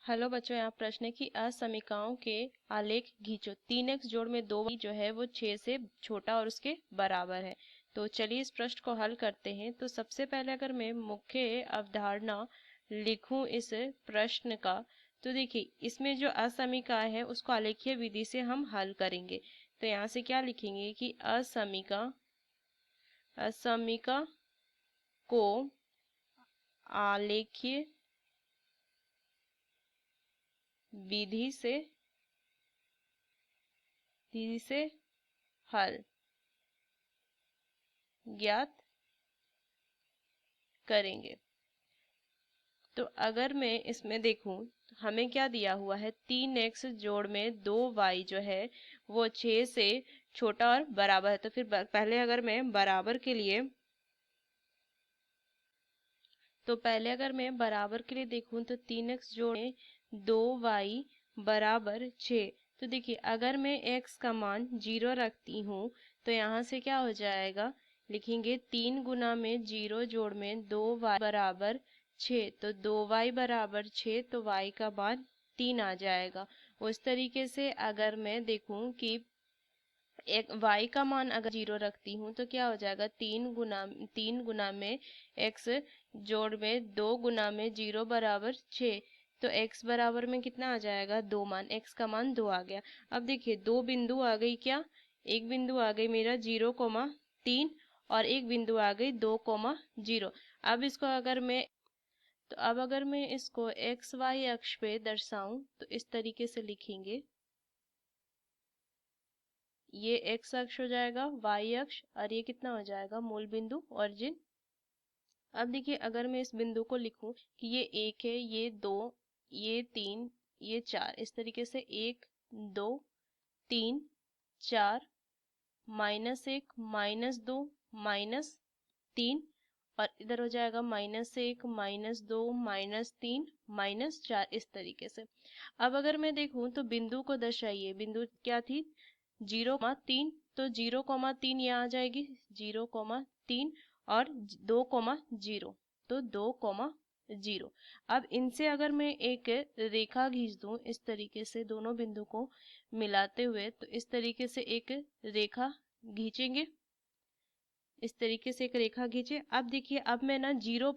Hello बच्चों, यहाँ प्रश्न है कि असमीकाओं के आलेख खींचो। 3x जोड़ में 2y जो है वो 6 से छोटा और उसके बराबर है। तो चलिए इस प्रश्न को हल करते हैं। तो सबसे पहले अगर मैं मुख्य अवधारणा लिखूं इस प्रश्न का, तो देखिए इसमें जो असमीका है उसको आलेखीय विधि से हम हल करेंगे। तो यहाँ से क्या लिखेंगे कि असमीका को आलेखीय विधि से हल ज्ञात करेंगे। तो अगर मैं इसमें देखूं तो हमें क्या दिया हुआ है, 3x जोड़ में 2y जो है वो 6 से छोटा और बराबर है। तो फिर पहले अगर मैं बराबर के लिए देखूं तो 3x जोड़ में 2y बराबर 6। तो देखिए अगर मैं x का मान 0 रखती हूँ तो यहाँ से क्या हो जाएगा, लिखेंगे 3 गुना में 0 जोड़ में 2y बराबर 6। तो 2y बराबर 6, तो y का मान 3 आ जाएगा। उस तरीके से अगर मैं देखूं कि एक y का मान अगर 0 रखती हूँ तो क्या हो जाएगा, 3 गुना में x जोड़ में 2 गुना में 0 बराबर 6। तो x बराबर में कितना आ जाएगा, 2 मान, x का मान 2 आ गया। अब देखिए दो बिंदु आ गई, क्या एक बिंदु आ गई मेरा 0,3 और एक बिंदु आ गई 2,0। अब इसको अगर मैं इसको एक्स वाई अक्ष पे दर्शाऊं तो इस तरीके से लिखेंगे, ये एक्स अक्ष हो जाएगा, वाई अक्ष, और ये कितना हो जाएगा, मूल बिंदु ओरिजिन। अब देखिए अगर मैं इस बिंदु को लिखूं कि ये 1 है, ये 2, ये 3, ये 4, इस तरीके से 1 2 3 4, -1 -2 -3, और इधर हो जाएगा -1 -2 -3 -4, इस तरीके से। अब अगर मैं देखूं तो बिंदु को दर्शाइए, बिंदु क्या थी, 0,3, तो 0,3 यहाँ आ जाएगी, 0,3 और 2,0, तो 2,0। अब इनसे अगर मैं एक रेखा खींच दूं इस तरीके से दोनों बिंदु को मिलाते हुए, तो इस तरीके से एक रेखा खींचेंगे, इस तरीके से एक रेखा खींचे। अब देखिए अब मैं ना 0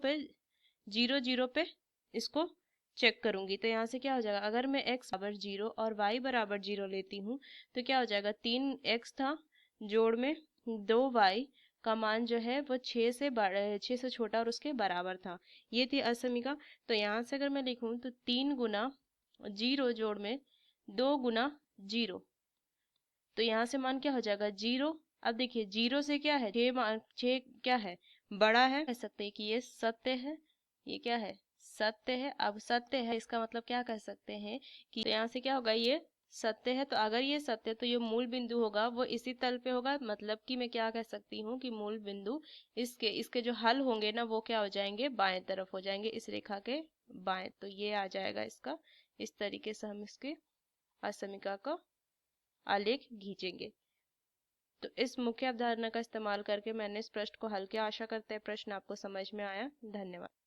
पे इसको चेक करूंगी, तो यहाँ से क्या हो जाएगा, अगर मैं x बराबर 0 और y बराबर 0 लेती हूँ तो क्या हो जाएगा, 3x था जोड़ में 2y का मान जो है वो 6 से छोटा और उसके बराबर था। ये थी असमीका। तो यहाँ से अगर मैं लिखूं तो 3 गुना 0 जोड़ में 2 गुना 0, तो यहाँ से मान क्या हो जाएगा, 0। अब देखिए 0 से क्या है, 6 क्या है, बड़ा है, कह सकते हैं कि ये सत्य है, ये क्या है, सत्य है। अब सत्य है इसका मतलब क्या कह सकते हैं कि, तो यहाँ से क्या होगा, ये सत्य है। तो अगर ये सत्य है तो ये मूल बिंदु होगा वो इसी तल पे होगा। मतलब कि मैं क्या कह सकती हूँ कि मूल बिंदु इसके जो हल होंगे ना वो क्या हो जाएंगे, बाएं तरफ हो जाएंगे, इस रेखा के बाएं। तो ये आ जाएगा इसका, इस तरीके से हम इसके असमीका का आलेख खींचेंगे। तो इस मुख्य अवधारणा का इस्तेमाल करके मैंने इस प्रश्न को हल किया। आशा करते हैं प्रश्न आपको समझ में आया। धन्यवाद।